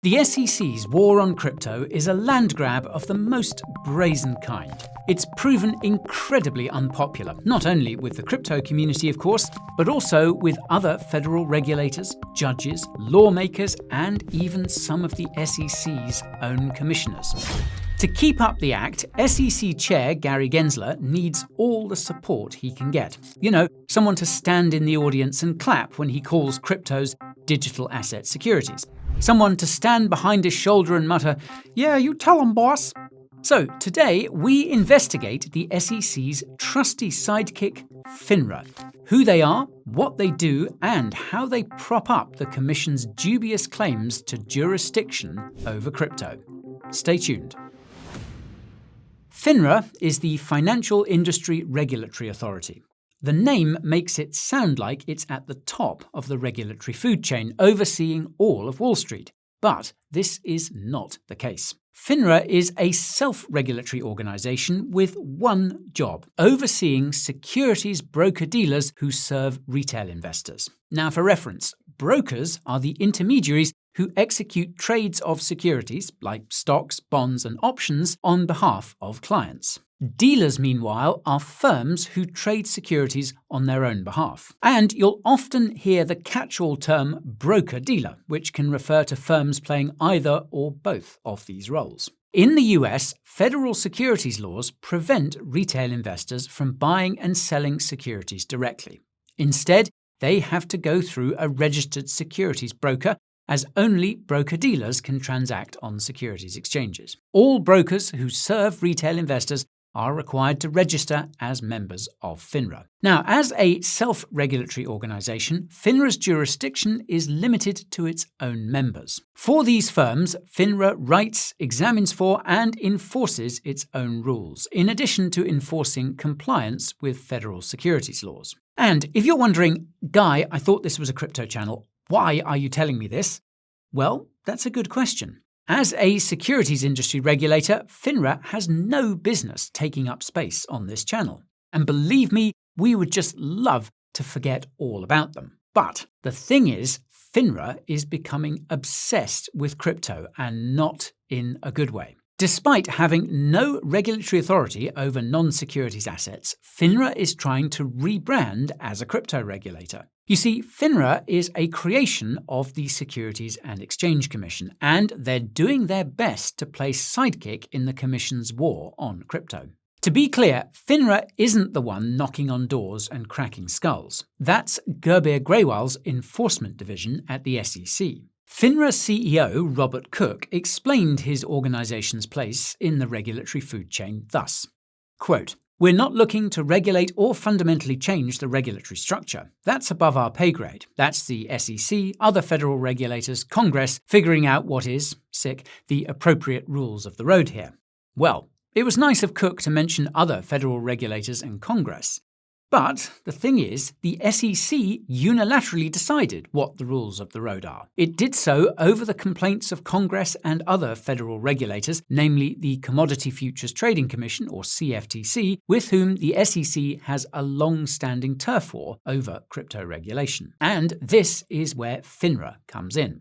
The SEC's war on crypto is a land grab of the most brazen kind. It's proven incredibly unpopular, not only with the crypto community, of course, but also with other federal regulators, judges, lawmakers, and even some of the SEC's own commissioners. To keep up the act, SEC Chair Gary Gensler needs all the support he can get. You know, someone to stand in the audience and clap when he calls cryptos digital asset securities. Someone to stand behind his shoulder and mutter, "Yeah, you tell 'em, boss." So today we investigate the SEC's trusty sidekick, FINRA, who they are, what they do, and how they prop up the Commission's dubious claims to jurisdiction over crypto. Stay tuned. FINRA is the Financial Industry Regulatory Authority. The name makes it sound like it's at the top of the regulatory food chain, overseeing all of Wall Street. But this is not the case. FINRA is a self-regulatory organisation with one job: overseeing securities broker-dealers who serve retail investors. Now, for reference, brokers are the intermediaries who execute trades of securities, like stocks, bonds, and options, on behalf of clients. Dealers, meanwhile, are firms who trade securities on their own behalf. And you'll often hear the catch-all term broker-dealer, which can refer to firms playing either or both of these roles. In the US, federal securities laws prevent retail investors from buying and selling securities directly. Instead, they have to go through a registered securities broker, as only broker-dealers can transact on securities exchanges. All brokers who serve retail investors are required to register as members of FINRA. Now, as a self-regulatory organisation, FINRA's jurisdiction is limited to its own members. For these firms, FINRA writes, examines for, and enforces its own rules, in addition to enforcing compliance with federal securities laws. And if you're wondering, Guy, I thought this was a crypto channel, why are you telling me this? Well, that's a good question. As a securities industry regulator, FINRA has no business taking up space on this channel. And believe me, we would just love to forget all about them. But the thing is, FINRA is becoming obsessed with crypto, and not in a good way. Despite having no regulatory authority over non-securities assets, FINRA is trying to rebrand as a crypto regulator. You see, FINRA is a creation of the Securities and Exchange Commission, and they're doing their best to play sidekick in the Commission's war on crypto. To be clear, FINRA isn't the one knocking on doors and cracking skulls. That's Gurbir Grewal's enforcement division at the SEC. FINRA CEO Robert Cook explained his organisation's place in the regulatory food chain thus, quote, "We're not looking to regulate or fundamentally change the regulatory structure. That's above our pay grade. That's the SEC, other federal regulators, Congress, figuring out what is, the appropriate rules of the road here." Well, it was nice of Cook to mention other federal regulators and Congress. But the thing is, the SEC unilaterally decided what the rules of the road are. It did so over the complaints of Congress and other federal regulators, namely the Commodity Futures Trading Commission, or CFTC, with whom the SEC has a long-standing turf war over crypto regulation. And this is where FINRA comes in.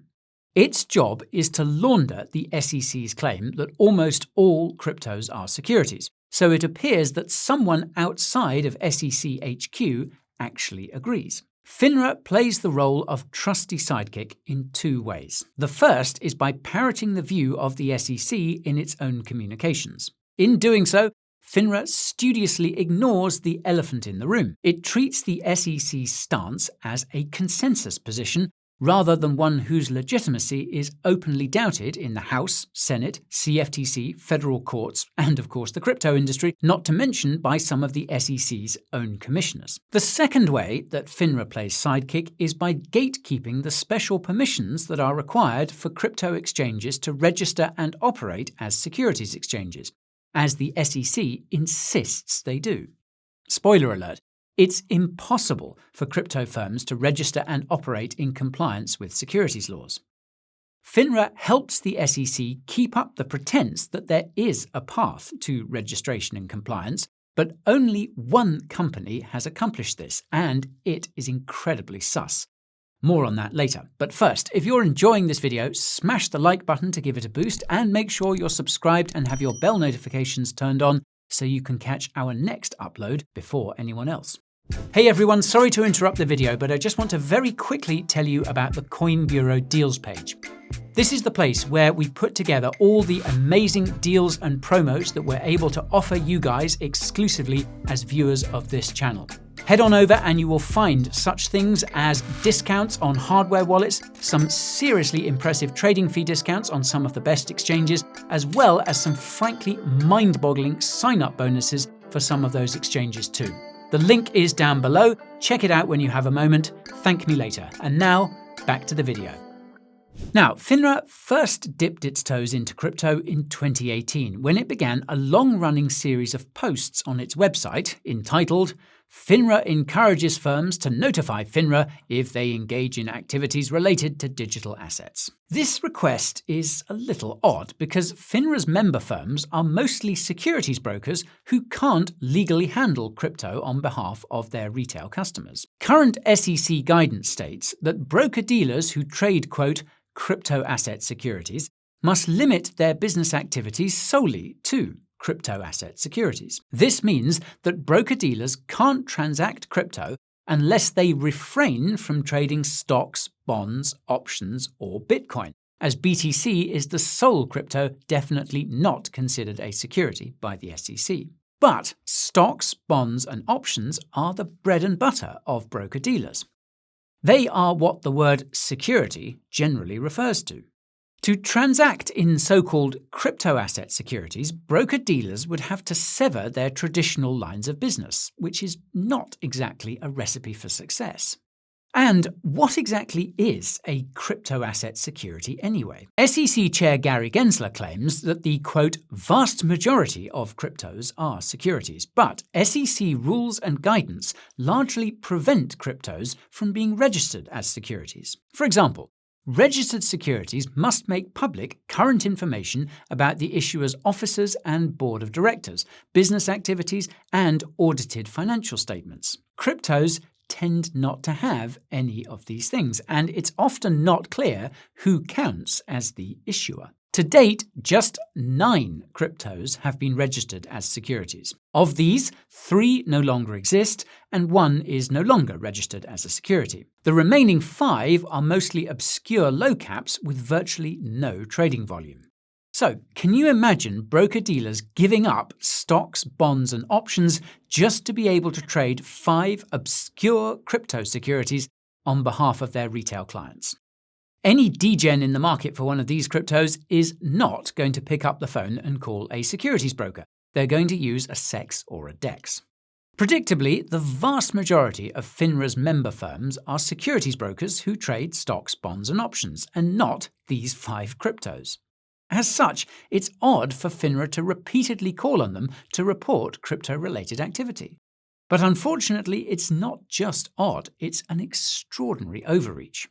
Its job is to launder the SEC's claim that almost all cryptos are securities. So it appears that someone outside of SEC HQ actually agrees. FINRA plays the role of trusty sidekick in two ways. The first is by parroting the view of the SEC in its own communications. In doing so, FINRA studiously ignores the elephant in the room. It treats the SEC's stance as a consensus position, rather than one whose legitimacy is openly doubted in the House, Senate, CFTC, federal courts, and of course the crypto industry, not to mention by some of the SEC's own commissioners. The second way that FINRA plays sidekick is by gatekeeping the special permissions that are required for crypto exchanges to register and operate as securities exchanges, as the SEC insists they do. Spoiler alert. It's impossible for crypto firms to register and operate in compliance with securities laws. FINRA helps the SEC keep up the pretense that there is a path to registration and compliance, but only one company has accomplished this, and it is incredibly sus. More on that later. But first, if you're enjoying this video, smash the like button to give it a boost and make sure you're subscribed and have your bell notifications turned on so you can catch our next upload before anyone else. Hey everyone, sorry to interrupt the video, but I just want to very quickly tell you about the Coin Bureau Deals page. This is the place where we put together all the amazing deals and promos that we're able to offer you guys exclusively as viewers of this channel. Head on over and you will find such things as discounts on hardware wallets, some seriously impressive trading fee discounts on some of the best exchanges, as well as some frankly mind-boggling sign-up bonuses for some of those exchanges too. The link is down below. Check it out when you have a moment. Thank me later. And now, back to the video. Now, FINRA first dipped its toes into crypto in 2018 when it began a long-running series of posts on its website entitled FINRA encourages firms to notify FINRA if they engage in activities related to digital assets. This request is a little odd because FINRA's member firms are mostly securities brokers who can't legally handle crypto on behalf of their retail customers. Current SEC guidance states that broker-dealers who trade, quote, crypto asset securities must limit their business activities solely to crypto asset securities. This means that broker-dealers can't transact crypto unless they refrain from trading stocks, bonds, options, or Bitcoin, as BTC is the sole crypto definitely not considered a security by the SEC. But stocks, bonds, and options are the bread and butter of broker-dealers. They are what the word security generally refers to. To transact in so-called crypto asset securities, broker-dealers would have to sever their traditional lines of business, which is not exactly a recipe for success. And what exactly is a crypto asset security anyway? SEC Chair Gary Gensler claims that the, quote, vast majority of cryptos are securities, but SEC rules and guidance largely prevent cryptos from being registered as securities. For example, registered securities must make public current information about the issuer's officers and board of directors, business activities, and audited financial statements. Cryptos tend not to have any of these things, and it's often not clear who counts as the issuer. To date, just 9 cryptos have been registered as securities. Of these, 3 no longer exist, and 1 is no longer registered as a security. The remaining 5 are mostly obscure low caps with virtually no trading volume. So, can you imagine broker-dealers giving up stocks, bonds, and options just to be able to trade 5 obscure crypto securities on behalf of their retail clients? Any degen in the market for one of these cryptos is not going to pick up the phone and call a securities broker. They're going to use a SEX or a DEX. Predictably, the vast majority of FINRA's member firms are securities brokers who trade stocks, bonds, and options, and not these 5 cryptos. As such, it's odd for FINRA to repeatedly call on them to report crypto-related activity. But unfortunately, it's not just odd, it's an extraordinary overreach.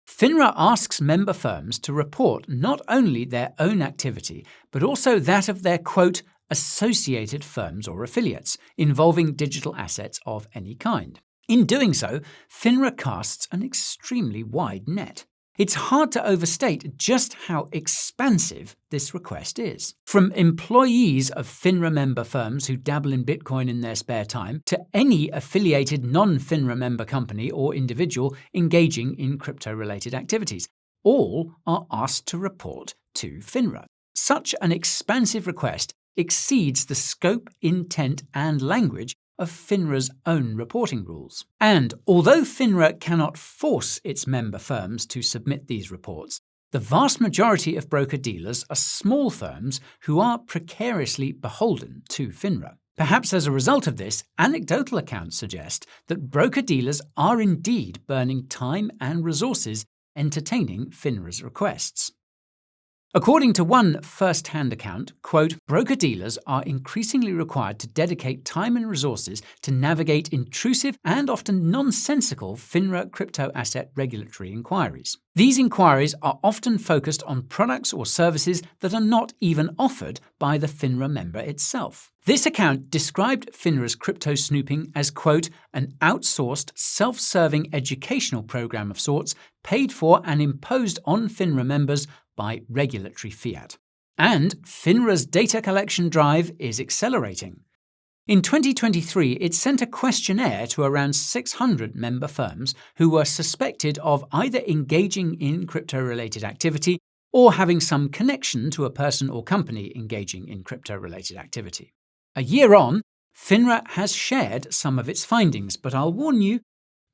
FINRA asks member firms to report not only their own activity, but also that of their, quote, associated firms or affiliates involving digital assets of any kind. In doing so, FINRA casts an extremely wide net. It's hard to overstate just how expansive this request is. From employees of FINRA member firms who dabble in Bitcoin in their spare time to any affiliated non-FINRA member company or individual engaging in crypto-related activities, all are asked to report to FINRA. Such an expansive request exceeds the scope, intent, and language of FINRA's own reporting rules. And although FINRA cannot force its member firms to submit these reports, the vast majority of broker-dealers are small firms who are precariously beholden to FINRA. Perhaps as a result of this, anecdotal accounts suggest that broker-dealers are indeed burning time and resources entertaining FINRA's requests. According to one first-hand account, quote, broker-dealers are increasingly required to dedicate time and resources to navigate intrusive and often nonsensical FINRA crypto asset regulatory inquiries. These inquiries are often focused on products or services that are not even offered by the FINRA member itself. This account described FINRA's crypto snooping as, quote, an outsourced, self-serving educational program of sorts paid for and imposed on FINRA members by regulatory fiat. And FINRA's data collection drive is accelerating. In 2023, it sent a questionnaire to around 600 member firms who were suspected of either engaging in crypto-related activity or having some connection to a person or company engaging in crypto-related activity. A year on, FINRA has shared some of its findings, but I'll warn you,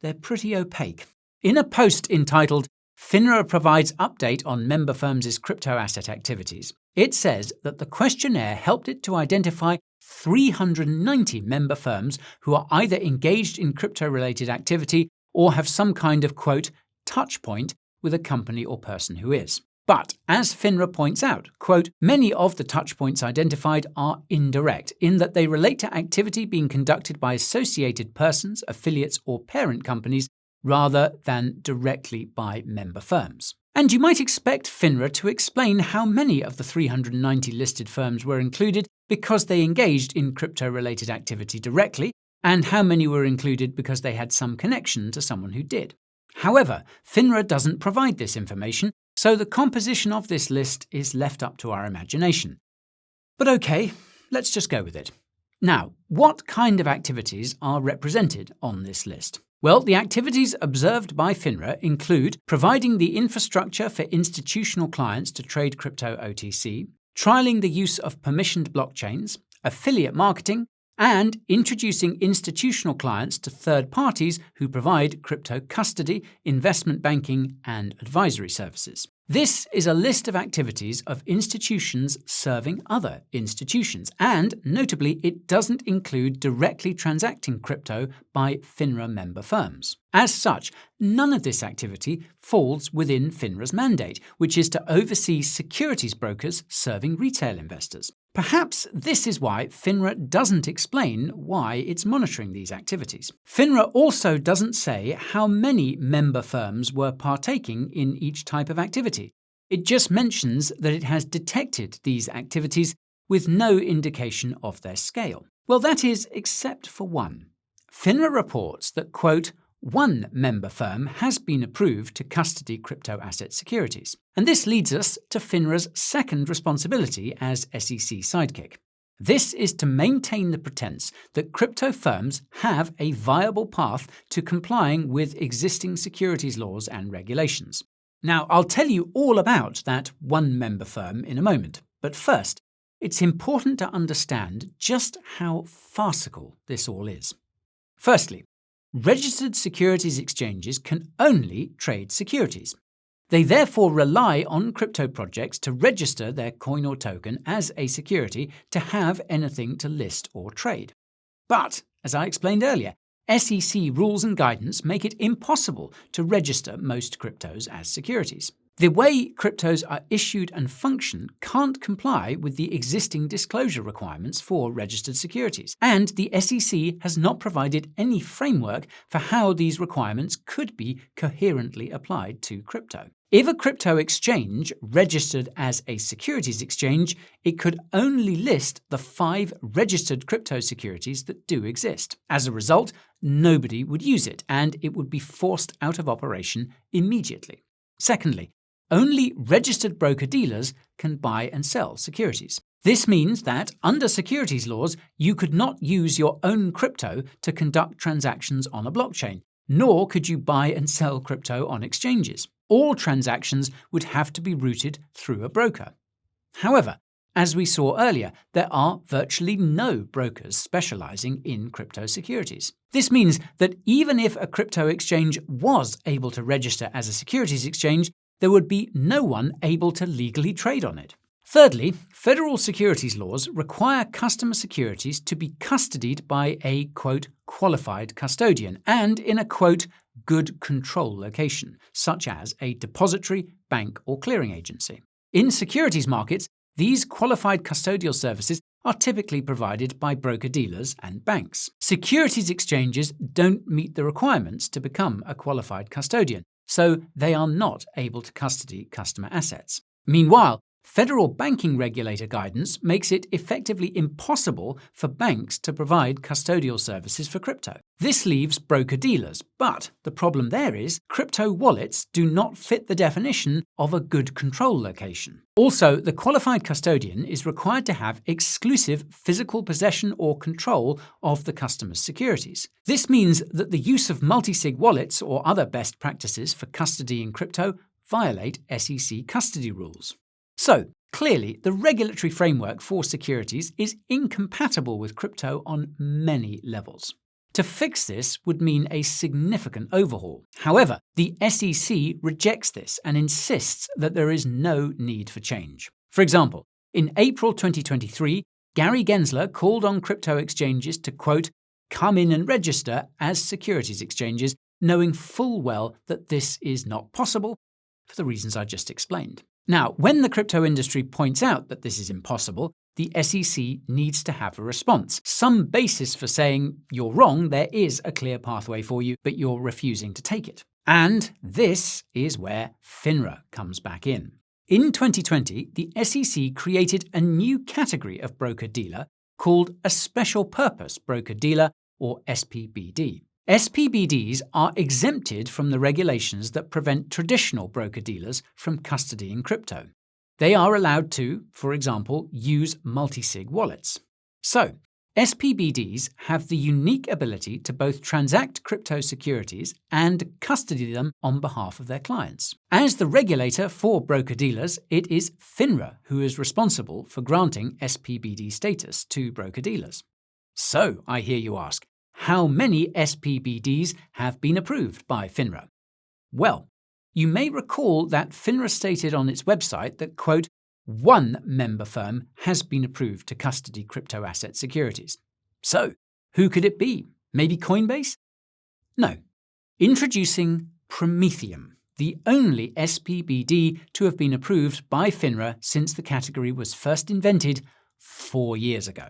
they're pretty opaque. In a post entitled FINRA provides update on member firms' crypto asset activities, it says that the questionnaire helped it to identify 390 member firms who are either engaged in crypto-related activity or have some kind of, quote, touch point with a company or person who is. But, as FINRA points out, quote, many of the touch points identified are indirect in that they relate to activity being conducted by associated persons, affiliates, or parent companies rather than directly by member firms. And you might expect FINRA to explain how many of the 390 listed firms were included because they engaged in crypto-related activity directly, and how many were included because they had some connection to someone who did. However, FINRA doesn't provide this information, so the composition of this list is left up to our imagination. But okay, let's just go with it. Now, what kind of activities are represented on this list? Well, the activities observed by FINRA include providing the infrastructure for institutional clients to trade crypto OTC, trialing the use of permissioned blockchains, affiliate marketing, and introducing institutional clients to third parties who provide crypto custody, investment banking, and advisory services. This is a list of activities of institutions serving other institutions, and notably, it doesn't include directly transacting crypto by FINRA member firms. As such, none of this activity falls within FINRA's mandate, which is to oversee securities brokers serving retail investors. Perhaps this is why FINRA doesn't explain why it's monitoring these activities. FINRA also doesn't say how many member firms were partaking in each type of activity. It just mentions that it has detected these activities with no indication of their scale. Well, that is, except for one. FINRA reports that, quote, one member firm has been approved to custody crypto asset securities. And this leads us to FINRA's second responsibility as SEC sidekick. This is to maintain the pretense that crypto firms have a viable path to complying with existing securities laws and regulations. Now, I'll tell you all about that one member firm in a moment, but first, it's important to understand just how farcical this all is. Firstly, registered securities exchanges can only trade securities. They therefore rely on crypto projects to register their coin or token as a security to have anything to list or trade. But, as I explained earlier, SEC rules and guidance make it impossible to register most cryptos as securities. The way cryptos are issued and function can't comply with the existing disclosure requirements for registered securities, and the SEC has not provided any framework for how these requirements could be coherently applied to crypto. If a crypto exchange registered as a securities exchange, it could only list the 5 registered crypto securities that do exist. As a result, nobody would use it, and it would be forced out of operation immediately. Secondly, only registered broker-dealers can buy and sell securities. This means that, under securities laws, you could not use your own crypto to conduct transactions on a blockchain, nor could you buy and sell crypto on exchanges. All transactions would have to be routed through a broker. However, as we saw earlier, there are virtually no brokers specializing in crypto securities. This means that even if a crypto exchange was able to register as a securities exchange, there would be no one able to legally trade on it. Thirdly, federal securities laws require customer securities to be custodied by a, quote, qualified custodian and in a, quote, good control location, such as a depository, bank, or clearing agency. In securities markets, these qualified custodial services are typically provided by broker-dealers and banks. Securities exchanges don't meet the requirements to become a qualified custodian, so they are not able to custody customer assets. Meanwhile, federal banking regulator guidance makes it effectively impossible for banks to provide custodial services for crypto. This leaves broker-dealers, but the problem there is crypto wallets do not fit the definition of a good control location. Also, the qualified custodian is required to have exclusive physical possession or control of the customer's securities. This means that the use of multi-sig wallets or other best practices for custodying crypto violate SEC custody rules. So, clearly, the regulatory framework for securities is incompatible with crypto on many levels. To fix this would mean a significant overhaul. However, the SEC rejects this and insists that there is no need for change. For example, in April 2023, Gary Gensler called on crypto exchanges to, quote, come in and register as securities exchanges, knowing full well that this is not possible for the reasons I just explained. Now, when the crypto industry points out that this is impossible, the SEC needs to have a response. Some basis for saying, you're wrong, there is a clear pathway for you, but you're refusing to take it. And this is where FINRA comes back in. In 2020, the SEC created a new category of broker-dealer called a special purpose broker-dealer, or SPBD. SPBDs are exempted from the regulations that prevent traditional broker-dealers from custodying crypto. They are allowed to, for example, use multi-sig wallets. So, SPBDs have the unique ability to both transact crypto securities and custody them on behalf of their clients. As the regulator for broker-dealers, it is FINRA who is responsible for granting SPBD status to broker-dealers. So, I hear you ask, how many SPBDs have been approved by FINRA? Well, you may recall that FINRA stated on its website that, quote, one member firm has been approved to custody crypto asset securities. So, who could it be? Maybe Coinbase? No. Introducing Prometheum, the only SPBD to have been approved by FINRA since the category was first invented 4 years ago.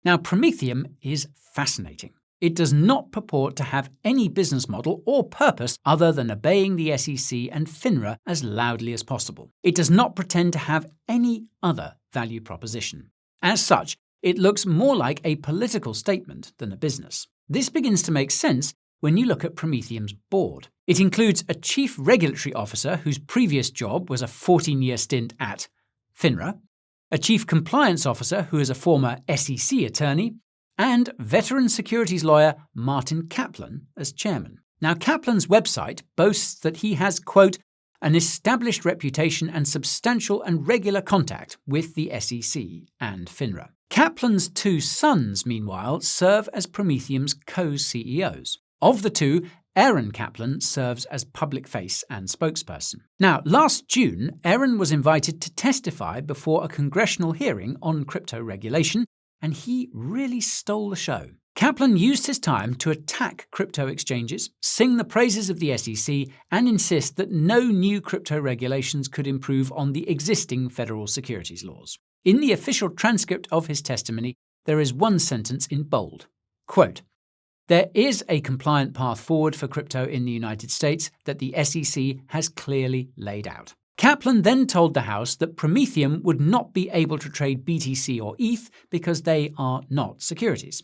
Now, Prometheum is fascinating. It does not purport to have any business model or purpose other than obeying the SEC and FINRA as loudly as possible. It does not pretend to have any other value proposition. As such, it looks more like a political statement than a business. This begins to make sense when you look at Prometheum's board. It includes a chief regulatory officer whose previous job was a 14-year stint at FINRA, a chief compliance officer who is a former SEC attorney, and veteran securities lawyer Martin Kaplan as chairman. Now, Kaplan's website boasts that he has, quote, an established reputation and substantial and regular contact with the SEC and FINRA. Kaplan's 2 sons, meanwhile, serve as Prometheum's co-CEOs. Of the 2, Aaron Kaplan serves as public face and spokesperson. Now, last June, Aaron was invited to testify before a congressional hearing on crypto regulation, and he really stole the show. Kaplan used his time to attack crypto exchanges, sing the praises of the SEC, and insist that no new crypto regulations could improve on the existing federal securities laws. In the official transcript of his testimony, there is one sentence in bold. Quote, there is a compliant path forward for crypto in the United States that the SEC has clearly laid out. Kaplan then told the House that Prometheum would not be able to trade BTC or ETH because they are not securities.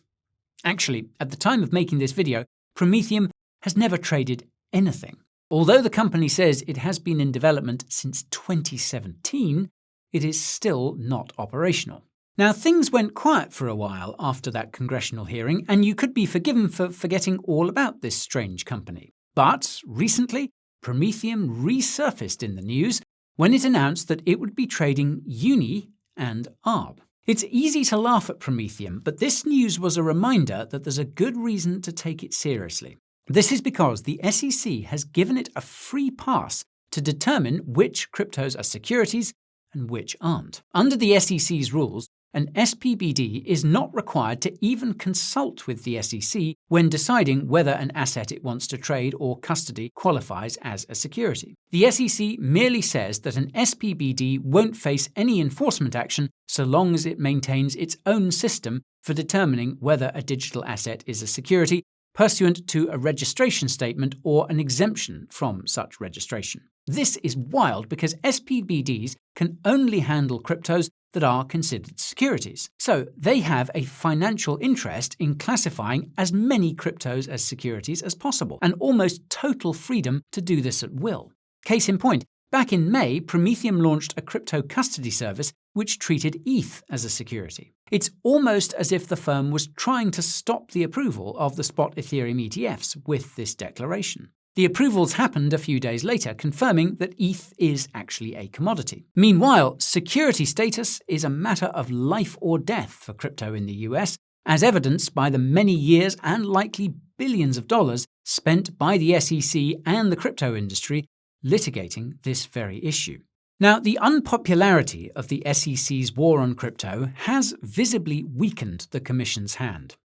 Actually, at the time of making this video, Prometheum has never traded anything. Although the company says it has been in development since 2017, it is still not operational. Now, things went quiet for a while after that congressional hearing, and you could be forgiven for forgetting all about this strange company. But recently, Prometheum resurfaced in the news when it announced that it would be trading UNI and ARB. It's easy to laugh at Prometheum, but this news was a reminder that there's a good reason to take it seriously. This is because the SEC has given it a free pass to determine which cryptos are securities and which aren't. Under the SEC's rules, an SPBD is not required to even consult with the SEC when deciding whether an asset it wants to trade or custody qualifies as a security. The SEC merely says that an SPBD won't face any enforcement action so long as it maintains its own system for determining whether a digital asset is a security, pursuant to a registration statement or an exemption from such registration. This is wild because SPBDs can only handle cryptos that are considered securities. So they have a financial interest in classifying as many cryptos as securities as possible, and almost total freedom to do this at will. Case in point, back in May, Prometheum launched a crypto custody service which treated ETH as a security. It's almost as if the firm was trying to stop the approval of the spot Ethereum ETFs with this declaration. The approvals happened a few days later, confirming that ETH is actually a commodity. Meanwhile, security status is a matter of life or death for crypto in the US, as evidenced by the many years and likely billions of dollars spent by the SEC and the crypto industry litigating this very issue. Now, the unpopularity of the SEC's war on crypto has visibly weakened the Commission's hand.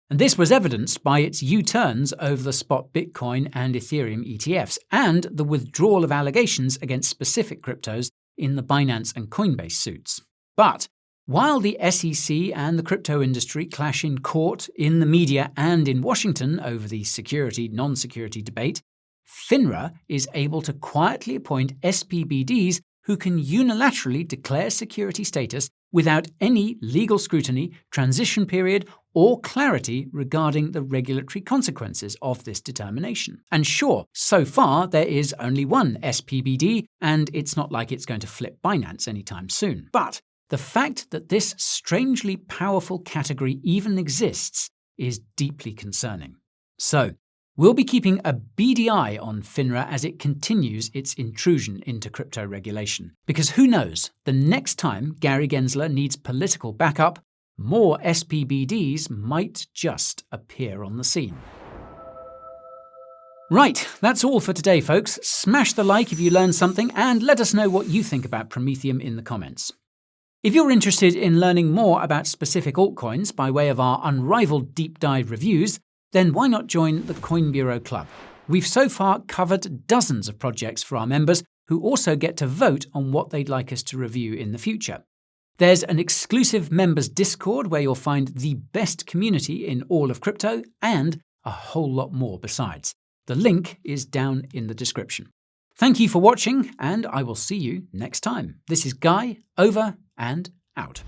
And this was evidenced by its U-turns over the spot Bitcoin and Ethereum ETFs, and the withdrawal of allegations against specific cryptos in the Binance and Coinbase suits. But while the SEC and the crypto industry clash in court, in the media, and in Washington over the security-non-security debate, FINRA is able to quietly appoint SPBDs who can unilaterally declare security status without any legal scrutiny, transition period, or clarity regarding the regulatory consequences of this determination. And sure, so far there is only one SPBD, and it's not like it's going to flip Binance anytime soon. But the fact that this strangely powerful category even exists is deeply concerning. So, we'll be keeping a beady eye on FINRA as it continues its intrusion into crypto regulation. Because who knows, the next time Gary Gensler needs political backup, more SPBDs might just appear on the scene. Right, that's all for today, folks. Smash the like if you learned something, and let us know what you think about Prometheum in the comments. If you're interested in learning more about specific altcoins by way of our unrivaled deep dive reviews, then why not join the Coin Bureau Club? We've so far covered dozens of projects for our members who also get to vote on what they'd like us to review in the future. There's an exclusive members Discord where you'll find the best community in all of crypto and a whole lot more besides. The link is down in the description. Thank you for watching, and I will see you next time. This is Guy, over and out.